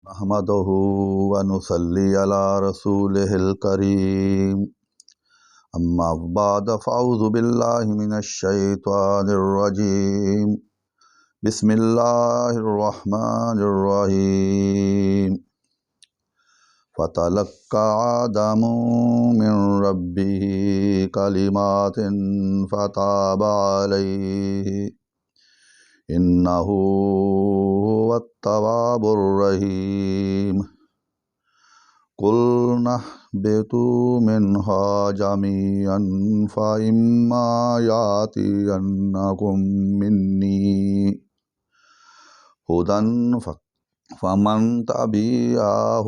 نحمده ونصلي على رسوله الكريم أما بعد فأعوذ بالله من الشيطان الرجيم بسم الله الرحمن الرحيم فتلقى آدم من ربه كلمات فتاب عليه إنه هو التواب الرحيم قلنا اهبطوا منها جميعا فإما يأتينكم مني هدى فمن تبع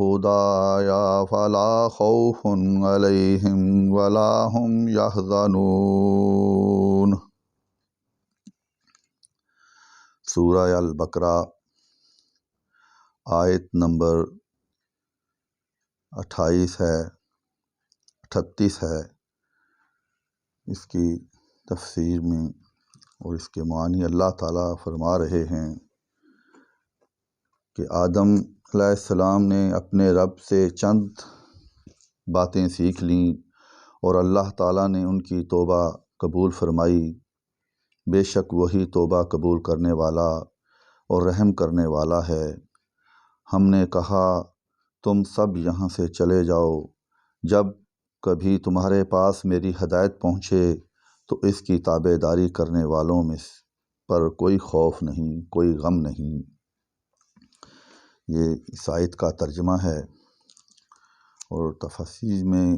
هدايا فلا خوف عليهم ولا هم يحزنون۔ سورہ البقرہ آیت نمبر 28 ہے، 38 ہے۔ اس کی تفسیر میں اور اس کے معنی اللہ تعالیٰ فرما رہے ہیں کہ آدم علیہ السلام نے اپنے رب سے چند باتیں سیکھ لیں اور اللہ تعالیٰ نے ان کی توبہ قبول فرمائی۔ بے شک وہی توبہ قبول کرنے والا اور رحم کرنے والا ہے۔ ہم نے کہا تم سب یہاں سے چلے جاؤ، جب کبھی تمہارے پاس میری ہدایت پہنچے تو اس کی تابع داری کرنے والوں میں پر کوئی خوف نہیں، کوئی غم نہیں۔ یہ اس آیت کا ترجمہ ہے، اور تفسیر میں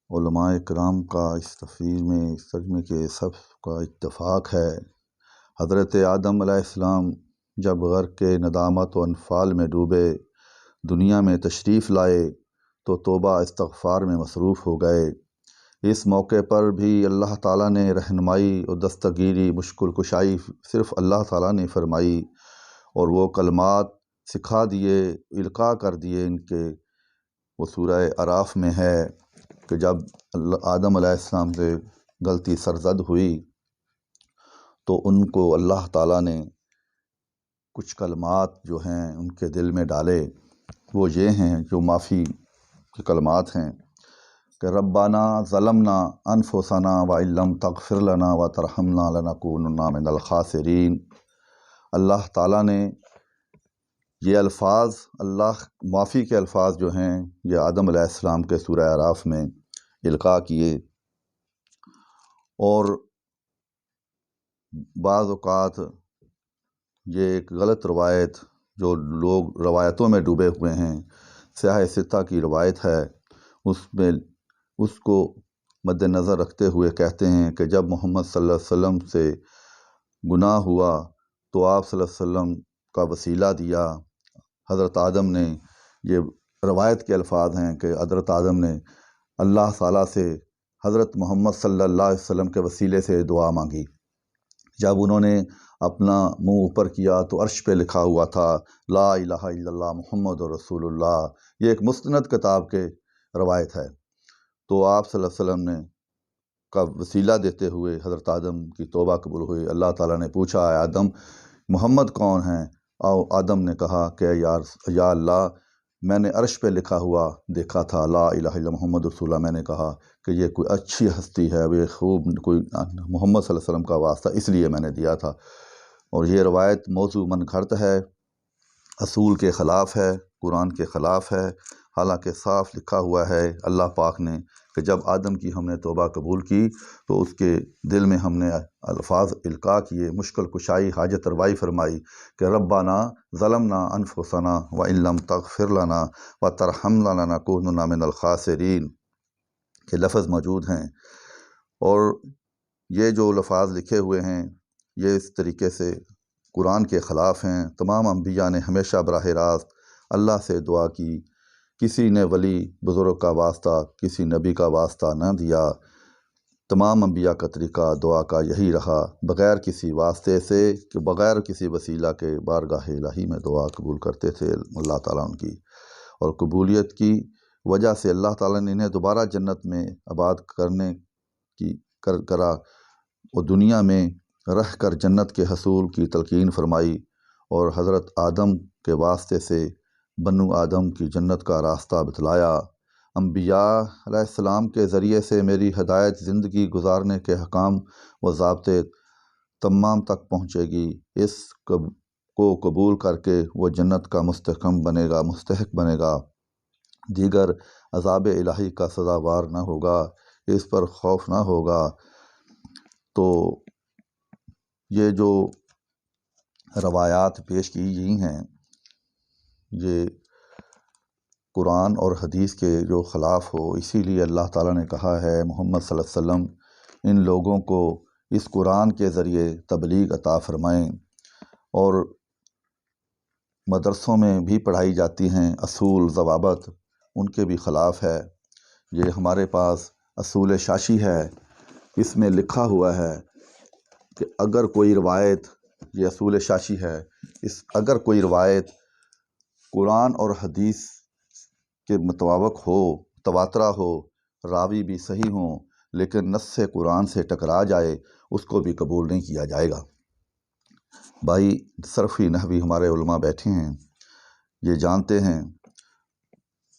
علماء کرام کا اس تفسیر میں اس ترجمے کے سب کا اتفاق ہے۔ حضرت آدم علیہ السلام جب غرق کے ندامت و انفعال میں ڈوبے، دنیا میں تشریف لائے تو توبہ استغفار میں مصروف ہو گئے۔ اس موقع پر بھی اللہ تعالیٰ نے رہنمائی اور دستگیری، مشکل کشائی صرف اللہ تعالیٰ نے فرمائی، اور وہ کلمات سکھا دیے، القاء کر دیے ان کے۔ وہ سورہ اعراف میں ہے کہ جب آدم علیہ السلام سے غلطی سرزد ہوئی تو ان کو اللہ تعالیٰ نے کچھ کلمات جو ہیں ان کے دل میں ڈالے۔ وہ یہ ہیں جو معافی کے کلمات ہیں کہ ربنا ظلمنا انفسنا وان لم تغفر لنا وترحمنا لنکونن من الخاسرین۔ اللہ تعالیٰ نے یہ الفاظ، اللہ معافی کے الفاظ جو ہیں یہ آدم علیہ السلام کے سورہ اعراف میں القاء کیے۔ اور بعض اوقات یہ ایک غلط روایت، جو لوگ روایتوں میں ڈوبے ہوئے ہیں، سیاہ ستہ کی روایت ہے، اس کو مد نظر رکھتے ہوئے کہتے ہیں کہ جب محمد صلی اللہ علیہ وسلم سے گناہ ہوا تو آپ صلی اللہ علیہ وسلم کا وسیلہ دیا۔ حضرت آدم نے، یہ روایت کے الفاظ ہیں کہ حضرت آدم نے اللہ تعالیٰ سے حضرت محمد صلی اللہ علیہ وسلم کے وسیلے سے دعا مانگی۔ جب انہوں نے اپنا منہ اوپر کیا تو عرش پہ لکھا ہوا تھا لا الہ الا اللہ محمد رسول اللہ۔ یہ ایک مستند کتاب کے روایت ہے۔ تو آپ صلی اللہ علیہ وسلم نے کا وسیلہ دیتے ہوئے حضرت آدم کی توبہ قبول ہوئی۔ اللہ تعالیٰ نے پوچھا اے آدم محمد کون ہیں؟ آدم نے کہا کہ یا اللہ میں نے عرش پہ لکھا ہوا دیکھا تھا لا الہ الا اللہ محمد رسول اللہ۔ میں نے کہا کہ یہ کوئی اچھی ہستی ہے، یہ خوب کوئی محمد صلی اللہ علیہ وسلم کا واسطہ، اس لیے میں نے دیا تھا۔ اور یہ روایت موضوع من گھڑت ہے، اصول کے خلاف ہے، قرآن کے خلاف ہے، حالانکہ صاف لکھا ہوا ہے اللہ پاک نے کہ جب آدم کی ہم نے توبہ قبول کی تو اس کے دل میں ہم نے الفاظ القاء کیے، مشکل کشائی، حاجت روائی فرمائی کہ ربنا ظلمنا انفسنا وان لم تغفر لنا وترحمنا لنکونن من الخاسرین کے لفظ موجود ہیں۔ اور یہ جو لفظ لکھے ہوئے ہیں یہ اس طریقے سے قرآن کے خلاف ہیں۔ تمام انبیاء نے ہمیشہ براہ راست اللہ سے دعا کی، کسی نے ولی بزرگ کا واسطہ، کسی نبی کا واسطہ نہ دیا۔ تمام انبیاء کا طریقہ دعا کا یہی رہا، بغیر کسی واسطے سے، کہ بغیر کسی وسیلہ کے بارگاہ الہی میں دعا قبول کرتے تھے اللہ تعالیٰ ان کی۔ اور قبولیت کی وجہ سے اللہ تعالیٰ نے انہیں دوبارہ جنت میں آباد کرنے کی کرا، اور دنیا میں رہ کر جنت کے حصول کی تلقین فرمائی، اور حضرت آدم کے واسطے سے بنو آدم کی جنت کا راستہ بتلایا۔ انبیاء علیہ السلام کے ذریعے سے میری ہدایت زندگی گزارنے کے حکام و ضابطے تمام تک پہنچے گی۔ اس کو قبول کر کے وہ جنت کا مستحق بنے گا، دیگر عذاب الہی کا سزاوار نہ ہوگا، اس پر خوف نہ ہوگا۔ تو یہ جو روایات پیش کی گئی ہیں یہ قرآن اور حدیث کے جو خلاف ہو، اسی لیے اللہ تعالیٰ نے کہا ہے محمد صلی اللہ علیہ وسلم ان لوگوں کو اس قرآن کے ذریعے تبلیغ عطا فرمائیں۔ اور مدرسوں میں بھی پڑھائی جاتی ہیں اصول ضوابط، ان کے بھی خلاف ہے۔ یہ ہمارے پاس اصول شاشی ہے، اس میں لکھا ہوا ہے کہ اگر کوئی روایت، یہ اصول شاشی ہے، اگر کوئی روایت قرآن اور حدیث کے مطابق ہو، متواترہ ہو، راوی بھی صحیح ہوں، لیکن نص قرآن سے ٹکرا جائے، اس کو بھی قبول نہیں کیا جائے گا۔ بھائی صرفی نحوی ہمارے علماء بیٹھے ہیں، یہ جانتے ہیں۔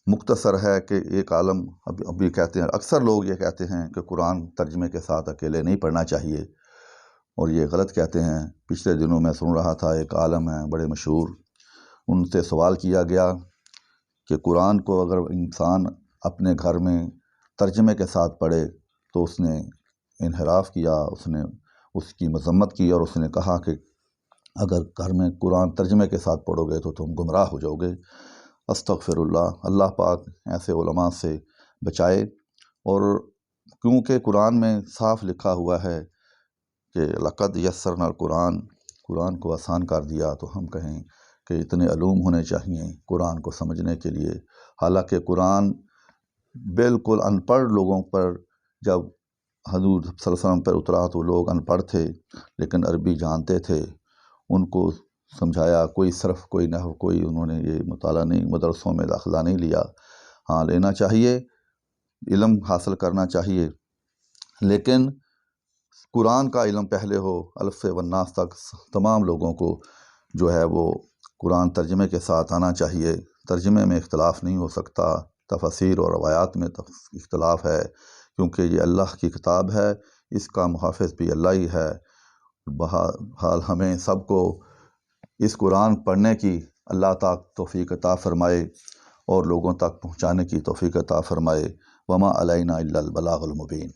مختصر ہے کہ ایک عالم ابھی کہتے ہیں، اکثر لوگ یہ کہتے ہیں کہ قرآن ترجمے کے ساتھ اکیلے نہیں پڑھنا چاہیے، اور یہ غلط کہتے ہیں۔ پچھلے دنوں میں سن رہا تھا، ایک عالم ہیں بڑے مشہور، ان سے سوال کیا گیا کہ قرآن کو اگر انسان اپنے گھر میں ترجمے کے ساتھ پڑھے تو اس نے انحراف کیا، اس نے اس کی مذمت کی، اور اس نے کہا کہ اگر گھر میں قرآن ترجمے کے ساتھ پڑھو گے تو تم گمراہ ہو جاؤ گے۔ استغفر اللہ، اللہ پاک ایسے علماء سے بچائے۔ اور کیونکہ قرآن میں صاف لکھا ہوا ہے کہ لقد یسرنا القرآن، قرآن کو آسان کر دیا، تو ہم کہیں کہ اتنے علوم ہونے چاہیے قرآن کو سمجھنے کے لیے۔ حالانکہ قرآن بالکل ان پڑھ لوگوں پر، جب حضور صلی اللہ علیہ وسلم پر اترا تو لوگ ان پڑھ تھے لیکن عربی جانتے تھے، ان کو سمجھایا، کوئی صرف کوئی نحو کوئی انہوں نے یہ مطالعہ نہیں، مدرسوں میں داخلہ نہیں لیا۔ ہاں لینا چاہیے، علم حاصل کرنا چاہیے، لیکن قرآن کا علم پہلے ہو، الف سے والناس تک تمام لوگوں کو جو ہے وہ قرآن ترجمے کے ساتھ آنا چاہیے۔ ترجمے میں اختلاف نہیں ہو سکتا، تفاسیر اور روایات میں اختلاف ہے، کیونکہ یہ اللہ کی کتاب ہے، اس کا محافظ بھی اللہ ہی ہے۔ بہرحال ہمیں سب کو اس قرآن پڑھنے کی اللہ تعالیٰ توفیق عطا فرمائے اور لوگوں تک پہنچانے کی توفیق عطا فرمائے۔ وما علینا الا البلاغ المبین۔